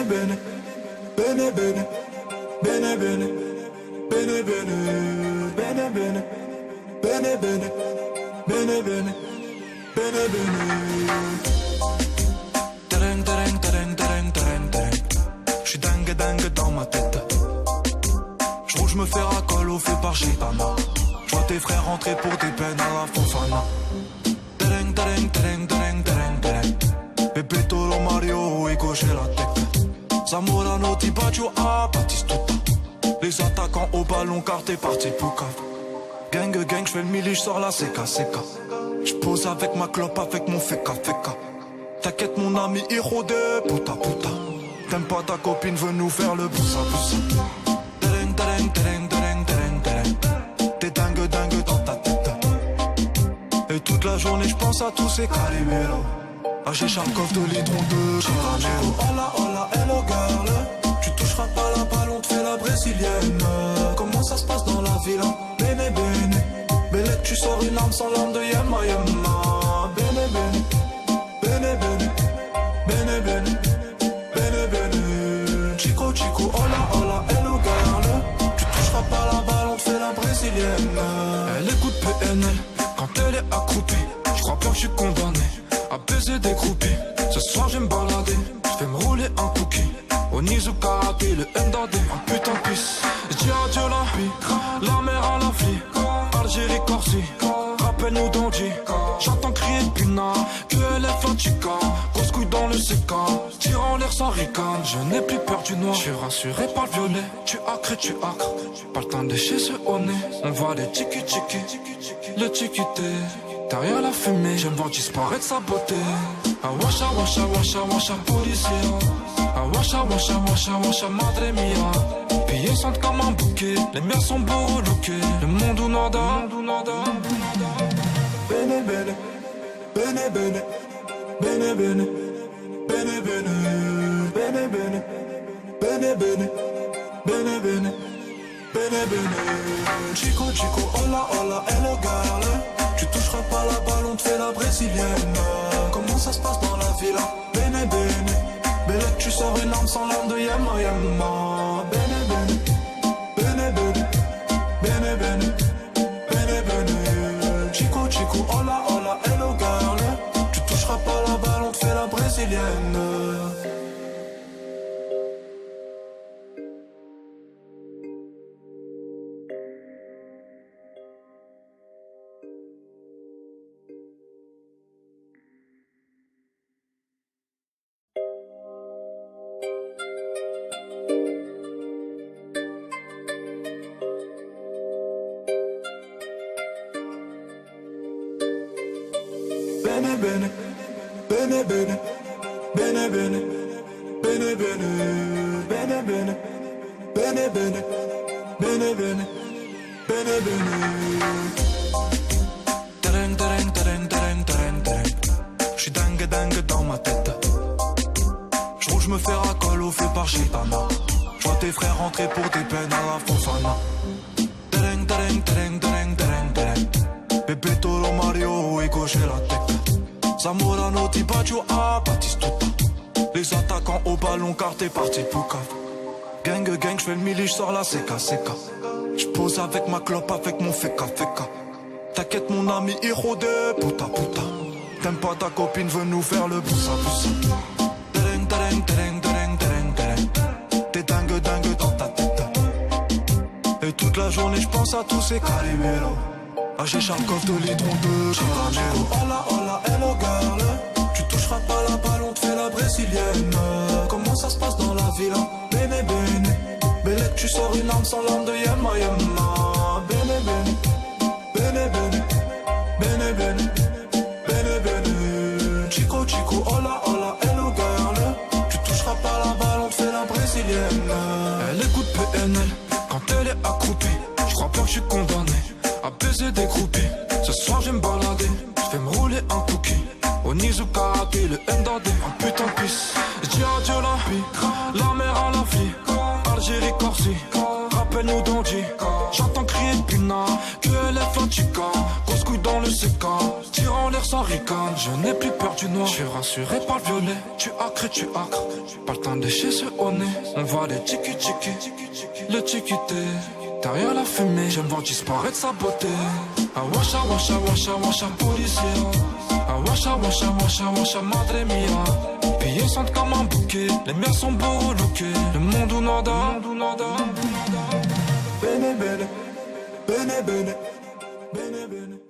Bene bene, bene bene, bene bene, bene bene, bene bene, bene bene, bene bene, bene bene. Tereng tereng tereng tereng tereng tereng. J'suis dingue dingue dans ma tête. J'roule, j'me fais racole au fait par Chitana. J'vois tes frères rentrer pour des peines à la Fofana. Tereng tereng tereng tereng tereng tereng. Bébé Toro Mario et gauche la tête. Zamorano Tibaggio à Batistuta. Les attaquants au ballon car t'es parti pour cave. Gang gang j'fais le mili, j'sors la CK CK. J'pose avec ma clope avec mon feka feka. T'inquiète mon ami héros de puta puta. T'aimes pas ta copine, veut nous faire le boussa boussa. Tereng tereng tereng tereng tereng tereng. T'es dingue dingue dans ta tête. Et toute la journée j'pense à tous ces caliméros. Ah j'ai Charkov de litron de caramel. Hola hola hello girl. Tu toucheras pas la balle, on te fait la brésilienne. Comment ça se passe dans la ville? Bene bene. Bellette tu sors une arme sans l'arme de Yama Yama. Bene bene. Bene bene. Bene bene. Bene bene. Chico chico hola hola hello girl. Tu toucheras pas la balle, on te fait la brésilienne. Elle écoute PNL quand elle est accroupie. Je crois bien que je suis condamné à baiser des groupies. Ce soir je vais me balader, je vais me rouler un cookie. Onizu karaté, le Ndadé, un putain de pisse. J'dis adieu la vie, la mer à la flie. Algérie, Corsie, rappelle-nous d'Andy. J'entends crier Puna, que elle est fatigante. Grosse couille dans le CK, tire en l'air sans ricane. Je n'ai plus peur du noir, je suis rassuré par le violet. Tu acres, tu acres, pas le temps de chez ce honnet. On va les tiki tiki, le tiki-té. Derrière la fumée, j'aime voir disparaître sa beauté. Ah washa washa washa washa policier. Ah washa washa washa washa madre mia. Pillés sentent comme un bouquet, les miens sont beaux relookés. Le monde ou nada, Bene bene, bene bene, bene bene, bene bene, bene bene, bene bene, bene bene, bene bene. Chico chico hola hola hello girl. Tu toucheras pas la balle, on te fait la brésilienne. Comment ça se passe dans la villa? Bene bene. Bellette tu sors une arme sans l'arme de Yama Yama. Bene bene. Bene bene. Bene bene. Bene bene. Chico chico hola hola hello girl. Tu toucheras pas la balle, on te fait la brésilienne. Bene bene, bene bene, bene bene, bene bene, bene bene, bene bene, bene bene, bene bene. Tereng tereng tereng tereng tereng tereng. J'suis dingue dingue dans ma tête. J'roule, j'me fais racole au fait par Chitana. J'vois tes frères rentrer pour des peines à la Fofana. Tereng tereng tereng tereng tereng tereng. Bébé Toro Mario et gauche la tête. Zamorano Tibaggio à Batistuta. Les attaquants au ballon car t'es parti pour cave. Gang gang j'fais le mili, j'sors la CK CK. J'pose avec ma clope avec mon feka feka. T'inquiète mon ami héros de puta puta. T'aimes pas ta copine, veut nous faire le boussa boussa. Tereng tereng tereng tereng tereng tereng. T'es dingue dingue dans ta tête. Et toute la journée j'pense à tous ces caliméros. Ah j'ai Charkov de litron de caramel. Hola hola hello girl. Tu toucheras pas la balle, on te fait la brésilienne. Comment ça se passe dans la villa? Bene bene. Bellette tu sors une arme sans l'arme de Yama Yama. Bene bene. Bene bene. Bene bene. Bene bene. Chico chico hola hola hello girl. Tu toucheras pas la balle, on te fait la brésilienne. Elle écoute PNL quand elle est accroupie. Je crois bien que je suis condamné à baiser des groupies. Ce soir je vais me balader, je vais me rouler un cookie. Onizu karaté, le Ndadé, un putain de pisse. J'dis adieu la vie, la mer à la flie. Algérie, Corsie, rappelle-nous d'Andy. J'entends crier Puna, que elle est fatigante. Grosse couille dans le CK, tire en l'air sans ricane. Je n'ai plus peur du noir, je suis rassuré par le violet. Tu acres, pas le temps de lécher ce au nez. On voit les tiki-tiki, le tiki-té. Derrière la fumée, j'aime voir disparaître sa beauté. Ah washa, washa, washa, washa, policier. Ah washa, washa, washa, washa, madre mia. Pillés sentent comme un bouquet, les miens sont beaux relookés. Le monde ou nada, Bene, bene, bene, bene, bene, bene.